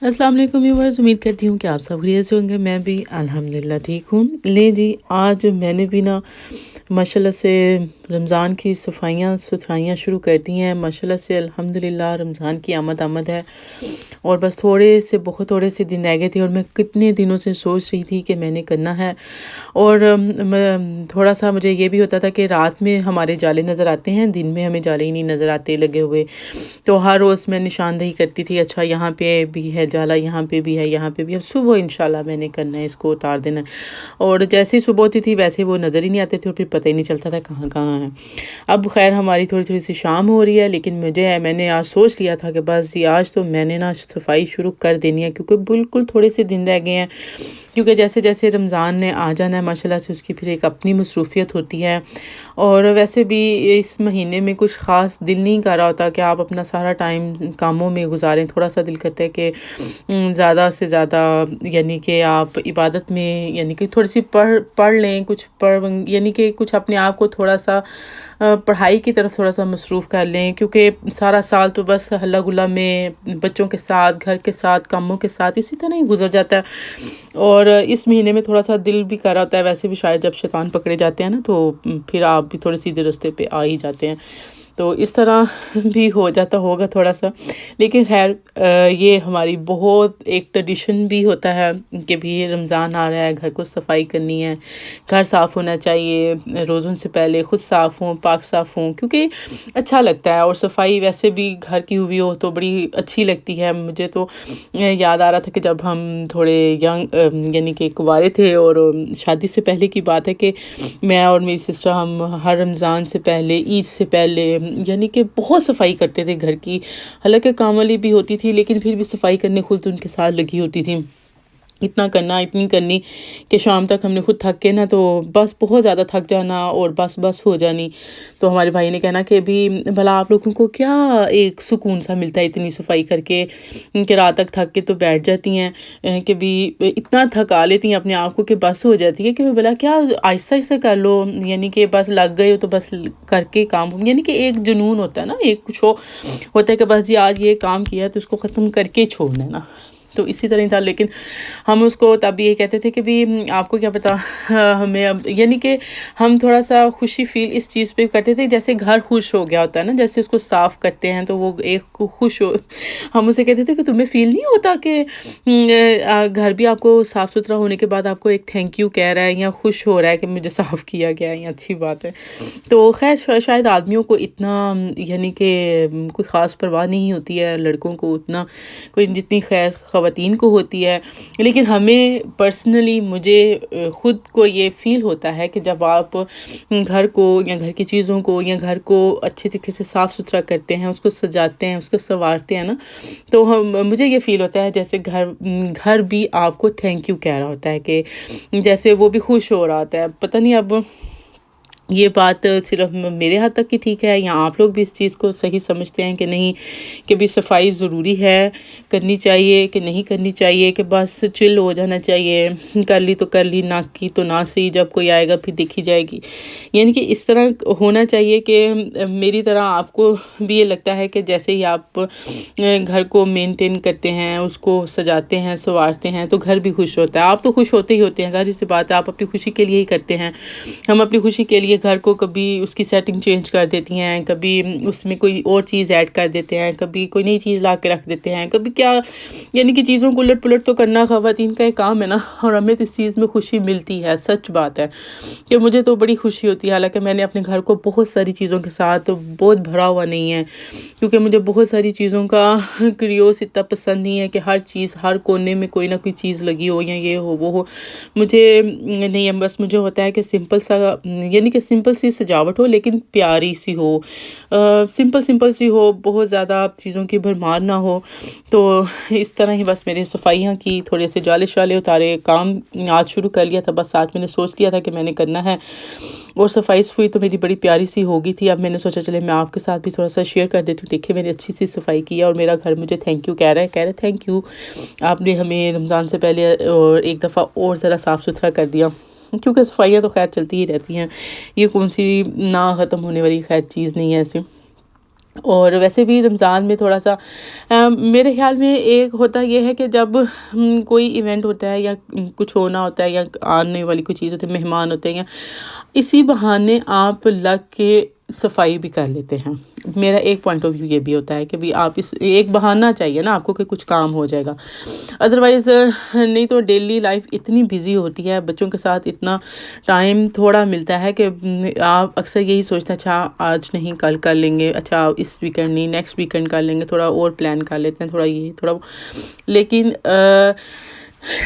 अस्सलाम वालेकुम व्यूअर्स, उम्मीद करती हूँ कि आप सब खैरियत से होंगे। मैं भी अल्हम्दुलिल्लाह ठीक हूँ। ले जी, आज मैंने भी ना माशाल्लाह से रमज़ान की सफाइयाँ सुथराइयाँ शुरू कर दी हैं। माशाल्लाह से अल्हम्दुलिल्लाह रमज़ान की आमद है और बस बहुत थोड़े से दिन रह गए थे और मैं कितने दिनों से सोच रही थी कि मैंने करना है। और थोड़ा-सा मुझे ये भी होता था कि रात में हमारे जाले नज़र आते हैं, दिन में हमें जाले ही नहीं नज़र आते लगे हुए। तो हर रोज़ मैं निशानदेही करती थी, अच्छा यहाँ पे भी है जाला, यहाँ पे भी है, यहाँ पे भी है। सुबह इंशाल्लाह मैंने करना है, इसको उतार देना है। और जैसे ही सुबह होती थी वैसे वो नज़र ही नहीं आते थे और फिर पता ही नहीं चलता था कहाँ-कहाँ हैं। अब ख़ैर हमारी थोड़ी-थोड़ी सी शाम हो रही है, लेकिन मैंने आज सोच लिया था कि बस जी आज तो मैंने ना सफाई शुरू कर देनी है, क्योंकि बिल्कुल थोड़े से दिन रह गए हैं। क्योंकि जैसे-जैसे रमज़ान ने आ जाना है माशाल्लाह से, उसकी फिर एक अपनी मसरूफ़ियत होती है। और वैसे भी इस महीने में कुछ ख़ास दिल नहीं कर रहा होता कि आप अपना सारा टाइम कामों में गुज़ारें। थोड़ा-सा दिल करता है कि ज़्यादा से ज़्यादा यानी कि आप इबादत में यानी कि थोड़ी-सी पढ़ पढ़ लें, कुछ यानी कि कुछ अपने आप को थोड़ा-सा पढ़ाई की तरफ थोड़ा-सा मसरूफ़ कर लें, क्योंकि सारा साल तो बस हल्ला-गुल्ला में बच्चों के साथ, घर के साथ, कामों के साथ इसी तरह ही गुज़र जाता है। और इस महीने में थोड़ा-सा दिल भी कर रहा होता है, वैसे भी शायद जब शैतान पकड़े जाते हैं ना, तो फिर आप भी थोड़े सीधे रास्ते पे आ ही जाते हैं। तो इस तरह भी हो जाता होगा थोड़ा-सा। लेकिन ख़ैर ये हमारी बहुत एक ट्रेडिशन भी होता है कि भी रमज़ान आ रहा है, घर को सफाई करनी है, घर साफ़ होना चाहिए, रोज़ों से पहले खुद साफ़ हों, पाक साफ़ हों, क्योंकि अच्छा लगता है। और सफाई वैसे भी घर की हुई हो तो बड़ी अच्छी लगती है। मुझे तो याद आ रहा था कि जब हम थोड़े यानी कि कुँवारे थे और शादी से पहले की बात है कि मैं और मेरी सिस्टर हम हर रमज़ान से पहले, ईद से पहले यानी कि बहुत सफाई करते थे घर की। हालाँकि काम वाली भी होती थी, लेकिन फिर भी सफाई करने खुद उनके साथ लगी होती थी। इतना करना, इतनी करनी कि शाम तक हमने खुद थक के ना, तो बस बहुत ज़्यादा थक जाना और बस हो जानी। तो हमारे भाई ने कहना कि अभी भला आप लोगों को क्या एक सुकून सा मिलता है इतनी सफाई करके, कि रात तक थक के तो बैठ जाती हैं, कि भी इतना थका लेती हैं अपने आप को कि बस हो जाती है, कि मैं बोला क्या आहिस्ता-आहिस्ता कर लो, यानी कि बस लग गए हो तो बस करके काम, यानी कि एक जुनून होता है ना, एक कुछ होता है कि बस जी आज ये काम किया है तो उसको ख़त्म करके छोड़ना है ना। तो इसी तरह ही था, लेकिन हम उसको तब ये कहते थे कि भी आपको क्या पता, हमें अब यानी कि हम थोड़ा-सा खुशी फ़ील इस चीज़ पे करते थे, जैसे घर खुश हो गया होता है ना, जैसे उसको साफ़ करते हैं तो वो एक खुश हो। हम उसे कहते थे कि तुम्हें फ़ील नहीं होता कि घर भी आपको साफ़-सुथरा होने के बाद आपको एक थैंक यू कह रहा है या खुश हो रहा है कि मुझे साफ़ किया गया है, ये अच्छी बात है। तो ख़ैर शायद आदमियों को इतना यानी कि कोई ख़ास परवाह नहीं होती है, लड़कों को उतना कोई जितनी खैर ख़वातीन को होती है। लेकिन हमें पर्सनली मुझे खुद को ये फ़ील होता है कि जब आप घर को या घर की चीज़ों को या घर को अच्छे तरीके से साफ़ सुथरा करते हैं, उसको सजाते हैं, उसको सँवारते हैं ना, तो हम मुझे ये फ़ील होता है जैसे घर भी आपको थैंक यू कह रहा होता है, कि जैसे वो भी खुश हो रहा होता है। पता नहीं अब ये बात सिर्फ़ मेरे हद तक ही ठीक है या आप लोग भी इस चीज़ को सही समझते हैं कि नहीं, कि भी सफाई ज़रूरी है, करनी चाहिए कि नहीं करनी चाहिए, कि बस चिल हो जाना चाहिए, कर ली तो कर ली, ना की तो ना सही, जब कोई आएगा फिर देखी जाएगी। यानी कि इस तरह होना चाहिए कि मेरी तरह आपको भी ये लगता है कि जैसे ही आप घर को मेंटेन करते हैं, उसको सजाते हैं, सँवारते हैं, तो घर भी खुश होता है। आप तो खुश होते ही होते हैं, ज़ाहिर-सी बात है, आप अपनी खुशी के लिए ही करते हैं। हम अपनी खुशी के लिए घर को कभी उसकी सेटिंग चेंज कर देती हैं, कभी उसमें कोई और चीज़ ऐड कर देते हैं, कभी कोई नई चीज़ ला के रख देते हैं, कभी क्या, यानी कि चीज़ों को उलट-पुलट तो करना ख़वातीन का एक काम है ना, और हमें तो इस चीज़ में खुशी मिलती है। सच बात है कि मुझे तो बड़ी खुशी होती है, हालाँकि मैंने अपने घर को बहुत सारी चीज़ों के साथ तो बहुत भरा हुआ नहीं है, क्योंकि मुझे बहुत सारी चीज़ों का क्रियोस इतना पसंद नहीं है कि हर चीज़, हर कोने में कोई ना कोई चीज़ लगी हो या ये हो, वो हो। मुझे नहीं है, बस मुझे होता है कि सिंपल सा यानी कि सिंपल सी सजावट हो लेकिन प्यारी सी हो, सिंपल सी हो, बहुत ज़्यादा चीज़ों की भरमार ना हो। तो इस तरह ही बस मेरी सफाइयाँ की, थोड़े से जाले-शाले उतारे, काम आज शुरू कर लिया था, बस आज मैंने सोच लिया था कि मैंने करना है। और सफाई-सफाई तो मेरी बड़ी प्यारी सी हो गई थी। अब मैंने सोचा चले मैं आपके साथ भी थोड़ा-सा शेयर कर देती हूँ। देखिए मैंने अच्छी सी सफाई की है और मेरा घर मुझे थैंक यू कह रहा है थैंक यू, आपने हमें रमज़ान से पहले और एक दफ़ा और ज़रा साफ़-सुथरा कर दिया। क्योंकि सफाइयाँ तो ख़ैर चलती ही रहती हैं। ये कौन-सी ना ख़त्म होने वाली ख़ैर चीज़ नहीं है ऐसी। और वैसे भी रमज़ान में थोड़ा सा मेरे ख़्याल में एक होता ये है कि जब कोई इवेंट होता है या कुछ होना होता है या आने वाली कोई चीज़ होती है, मेहमान होते हैं, या इसी बहाने आप लग के सफाई भी कर लेते हैं। मेरा एक पॉइंट ऑफ व्यू ये भी होता है कि भी आप इस एक बहाना चाहिए ना आपको कि कुछ काम हो जाएगा। अदरवाइज़ नहीं तो डेली लाइफ इतनी बिजी होती है, बच्चों के साथ इतना टाइम थोड़ा मिलता है कि आप अक्सर यही सोचते हैं अच्छा आज नहीं कल कर लेंगे, अच्छा इस वीकेंड नहीं नेक्स्ट वीकेंड कर लेंगे, थोड़ा और प्लान कर लेते हैं, थोड़ा ये थोड़ा वो। लेकिन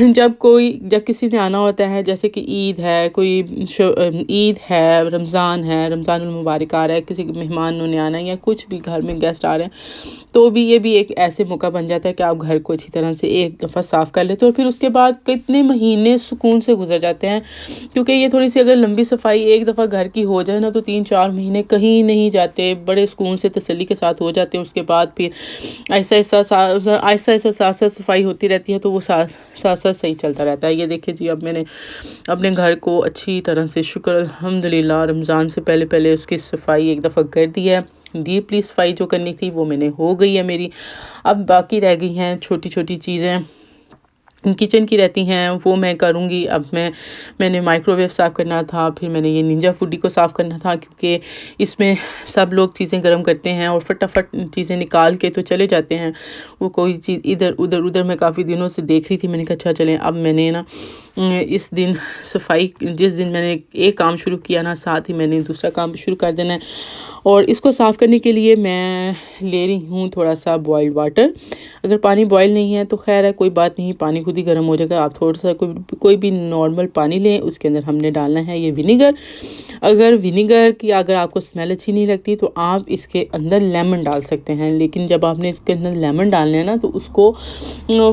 जब किसी ने आना होता है, जैसे कि ईद है, ईद है, रमज़ान मुबारक आ रहा है, किसी मेहमानों ने आना है या कुछ भी घर में गेस्ट आ रहे हैं, तो भी ये भी एक ऐसे मौका बन जाता है कि आप घर को अच्छी तरह से एक दफ़ा साफ़ कर लेते हो और फिर उसके बाद कितने महीने सुकून से गुजर जाते हैं। क्योंकि ये थोड़ी सी अगर लंबी सफाई एक दफ़ा घर की हो जाए ना तो 3-4 महीने कहीं नहीं जाते, बड़े सुकून से तसल्ली के साथ हो जाते हैं। उसके बाद फिर ऐसा साथ साथ सफाई होती रहती है, तो वो साथ साथ सही चलता रहता है। ये देखिए जी, अब मैंने अपने घर को अच्छी तरह से शुक्र अल्हम्दुलिल्लाह रमज़ान से पहले पहले उसकी सफाई एक दफ़ा कर दी है। डीपली सफाई जो करनी थी वो मैंने हो गई है मेरी। अब बाकी रह गई हैं छोटी छोटी चीज़ें किचन की रहती हैं, वो मैं करूँगी। अब मैंने माइक्रोवेव साफ़ करना था, फिर मैंने ये निंजा फूडी को साफ़ करना था, क्योंकि इसमें सब लोग चीज़ें गर्म करते हैं और फटाफट चीज़ें निकाल के तो चले जाते हैं। वो कोई चीज़ इधर उधर मैं काफ़ी दिनों से देख रही थी, मैंने कहा अच्छा चलें अब मैंने ना इस दिन सफाई, जिस दिन मैंने एक काम शुरू किया ना, साथ ही मैंने दूसरा काम भी शुरू कर देना है। और इसको साफ़ करने के लिए मैं ले रही हूँ थोड़ा सा बॉइल्ड वाटर। अगर पानी बॉयल नहीं है तो खैर है, कोई बात नहीं, पानी खुद ही गर्म हो जाएगा। आप थोड़ा सा कोई भी नॉर्मल पानी लें, उसके अंदर हमने डालना है ये विनीगर। अगर विनीगर की अगर आपको स्मेल अच्छी नहीं लगती तो आप इसके अंदर लेमन डाल सकते हैं, लेकिन जब आपने इसके अंदर लेमन डालना है ना तो उसको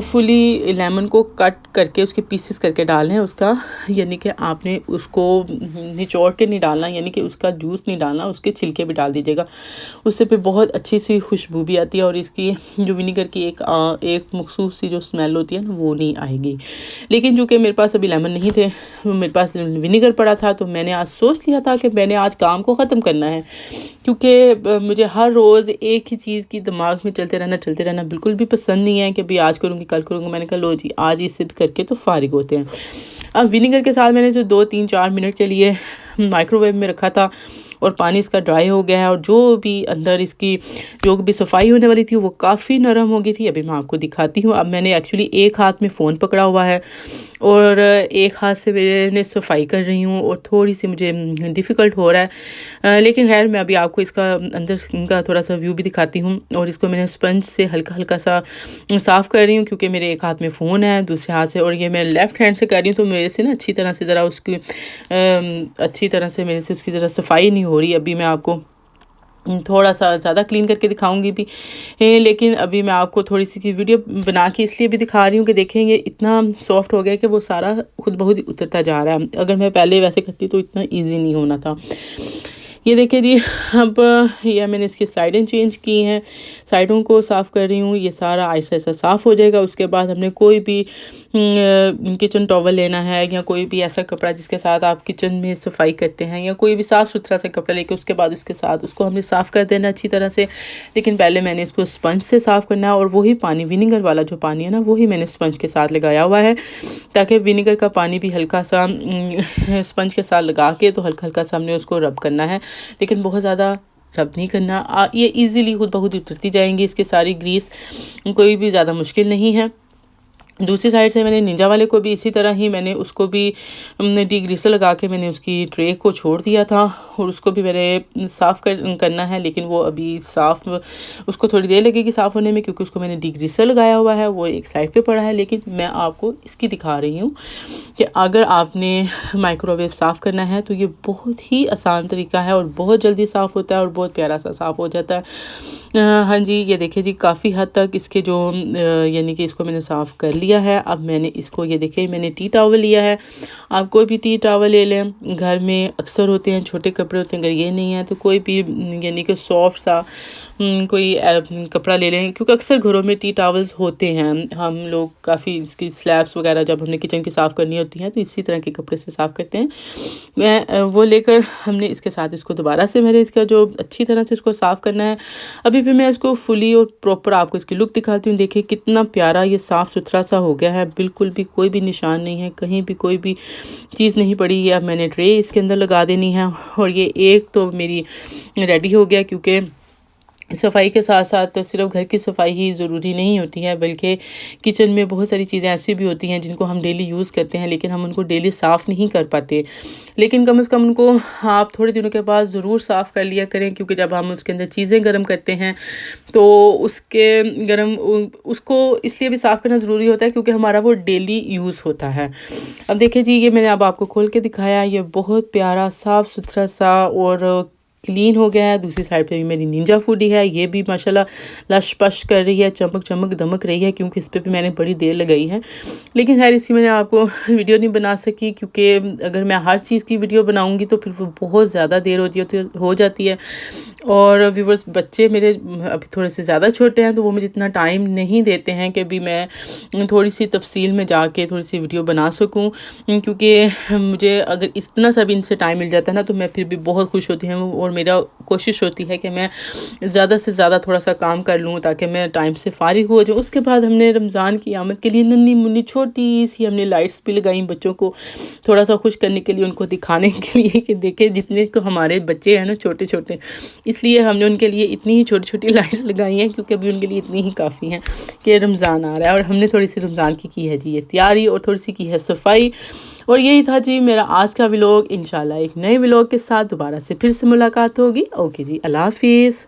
फुली लेमन को कट करके उसके पीसेस करके डालना है उसका, यानी कि आपने उसको निचोड़ के नहीं डालना, यानी कि उसका जूस नहीं डालना, उसके छिलके भी डाल दीजिएगा। उससे फिर बहुत अच्छी सी खुशबू भी आती है और इसकी जो विनीगर की एक मखसूस सी जो स्मेल होती है ना वो नहीं आएगी। लेकिन चूँकि मेरे पास अभी लेमन नहीं थे, मेरे पास विनीगर पड़ा था, तो मैंने आज सोच लिया था कि मैंने आज काम को ख़त्म करना है, क्योंकि मुझे हर रोज़ एक ही चीज़ की दिमाग में चलते रहना बिल्कुल भी पसंद नहीं है कि भाई आज करूँगी कल करूँगी। मैंने कहा लो जी आज इसे करके तो फारिग होते हैं। अब विनीगर के साथ मैंने जो 2-3-4 मिनट के लिए माइक्रोवेव में रखा था और पानी इसका ड्राई हो गया है और जो भी अंदर इसकी जो भी सफाई होने वाली थी वो काफ़ी नरम हो गई थी। अभी मैं आपको दिखाती हूँ। अब मैंने एक्चुअली एक हाथ में फ़ोन पकड़ा हुआ है और एक हाथ से मैंने सफाई कर रही हूँ और थोड़ी सी मुझे डिफ़िकल्ट हो रहा है, लेकिन खैर मैं अभी आपको इसका अंदर का थोड़ा सा व्यू भी दिखाती हूँ। और इसको मैंने स्पंज से हल्का हल्का सा साफ़ कर रही हूँ, क्योंकि मेरे एक हाथ में फ़ोन है दूसरे हाथ से, और ये मैं लेफ़्ट हैंड से कर रही हूँ, तो मेरे से ना अच्छी तरह से ज़रा उसकी अच्छी तरह से मेरे से उसकी ज़रा सफाई नहीं हो रही। अभी मैं आपको थोड़ा सा ज़्यादा क्लीन करके दिखाऊंगी भी, लेकिन अभी मैं आपको थोड़ी सी की वीडियो बना के इसलिए भी दिखा रही हूँ कि देखेंगे इतना सॉफ्ट हो गया कि वो सारा खुद बहुत ही उतरता जा रहा है। अगर मैं पहले वैसे करती तो इतना इजी नहीं होना था। ये देखिए जी, अब ये मैंने इसकी साइडें चेंज की हैं, साइडों को साफ़ कर रही हूँ। ये सारा ऐसा ऐसा साफ़ हो जाएगा। उसके बाद हमने कोई भी किचन टॉवल लेना है या कोई भी ऐसा कपड़ा जिसके साथ आप किचन में सफाई करते हैं, या कोई भी साफ़ सुथरा सा कपड़ा लेके उसके बाद उसके साथ उसको हमने साफ़ कर देना अच्छी तरह से। लेकिन पहले मैंने इसको स्पंज से साफ़ करना है, और वही पानी विनीगर वाला जो पानी है ना वही मैंने स्पंज के साथ लगाया हुआ है, ताकि विनीगर का पानी भी हल्का सा स्पंज के साथ लगा के तो हल्का हल्का सा हमने उसको रब करना है, लेकिन बहुत ज़्यादा रब नहीं करना। ये इजीली खुद ब खुद उतरती जाएंगी इसकी सारी ग्रीस, कोई भी ज़्यादा मुश्किल नहीं है। दूसरी साइड से मैंने निंजा वाले को भी इसी तरह ही मैंने उसको भी डिग्रीसर लगा के मैंने उसकी ट्रे को छोड़ दिया था, और उसको भी मैंने साफ़ करना है, लेकिन वो अभी साफ़ उसको थोड़ी देर लगेगी साफ़ होने में, क्योंकि उसको मैंने डिग्रीसर लगाया हुआ है, वो एक साइड पे पड़ा है। लेकिन मैं आपको इसकी दिखा रही हूँ कि अगर आपने माइक्रोवेव साफ़ करना है तो ये बहुत ही आसान तरीका है और बहुत जल्दी साफ़ होता है और बहुत प्यारा सा साफ़ हो जाता है। हाँ जी, ये देखिए जी, काफ़ी हद तक इसके जो यानी कि इसको मैंने साफ़ कर लिया लिया है। अब मैंने इसको ये देखिए मैंने टी टॉवल लिया है। आप कोई भी टी टॉवल ले लें, घर में अक्सर होते हैं, छोटे कपड़े होते हैं, अगर ये नहीं है तो कोई भी यानी कि सॉफ्ट सा कोई कपड़ा ले लें, क्योंकि अक्सर घरों में टी टॉवल्स होते हैं। हम लोग काफ़ी इसकी स्लैब्स वगैरह जब हमने किचन की साफ़ करनी होती है तो इसी तरह के कपड़े से साफ़ करते हैं। मैं वो लेकर हमने इसके साथ इसको दोबारा से मैंने इसका जो अच्छी तरह से इसको साफ़ करना है। अभी फिर मैं इसको फुली और प्रॉपर आपको इसकी लुक दिखाती हूँ। देखिए कितना प्यारा ये साफ़ सुथरा सा हो गया है, बिल्कुल भी कोई भी निशान नहीं है, कहीं भी कोई भी चीज़ नहीं पड़ी है। अब मैंने ट्रे इसके अंदर लगा देनी है और ये एक तो मेरी रेडी हो गया, क्योंकि सफाई के साथ साथ सिर्फ घर की सफाई ही ज़रूरी नहीं होती है, बल्कि किचन में बहुत सारी चीज़ें ऐसी भी होती हैं जिनको हम डेली यूज़ करते हैं, लेकिन हम उनको डेली साफ़ नहीं कर पाते। लेकिन कम से कम उनको आप थोड़े दिनों के बाद ज़रूर साफ़ कर लिया करें, क्योंकि जब हम उसके अंदर चीज़ें गर्म करते हैं तो उसको इसलिए भी साफ़ करना ज़रूरी होता है क्योंकि हमारा वो डेली यूज़ होता है। अब देखिए जी, ये मैंने अब आपको खोल के दिखाया, ये बहुत प्यारा साफ़ सुथरा सा और क्लीन हो गया है। दूसरी साइड पे भी मेरी निंजा फूडी है, ये भी माशाल्लाह लश पश कर रही है, चमक चमक दमक रही है, क्योंकि इस पे भी मैंने बड़ी देर लगाई है। लेकिन खैर इसकी मैंने आपको वीडियो नहीं बना सकी, क्योंकि अगर मैं हर चीज़ की वीडियो बनाऊंगी तो फिर वो बहुत ज़्यादा देर हो जाती है। और व्यूवर्स बच्चे मेरे अभी थोड़े से ज़्यादा छोटे हैं, तो वो मुझे इतना टाइम नहीं देते हैं कि अभी मैं थोड़ी सी तफसील में जाके थोड़ी सी वीडियो बना सकूं, क्योंकि मुझे अगर इतना सा भी इनसे टाइम मिल जाता है ना तो मैं फिर भी बहुत खुश होती हूँ। और मेरा कोशिश होती है कि मैं ज़्यादा से ज़्यादा थोड़ा सा काम कर लूँ ताकि मैं टाइम से फ़ारिग हो जाऊँ। उसके बाद हमने रमज़ान की आमद के लिए नन्ही मुन्नी छोटी सी हमने लाइट्स भी लगाई, बच्चों को थोड़ा सा खुश करने के लिए, उनको दिखाने के लिए कि देखें जितने को हमारे बच्चे हैं ना छोटे छोटे, इसलिए हमने उनके लिए इतनी ही छोटी छोटी लाइट्स लगाई हैं, क्योंकि अभी उनके लिए इतनी ही काफ़ी हैं कि रमज़ान आ रहा है। और हमने थोड़ी सी रमज़ान की है जी ये तैयारी, और थोड़ी सी की है सफाई। और यही था जी मेरा आज का व्लॉग। इंशाल्लाह एक नए व्लॉग के साथ दोबारा से फिर से मुलाकात होगी। ओके जी, अल्लाह हाफिज़।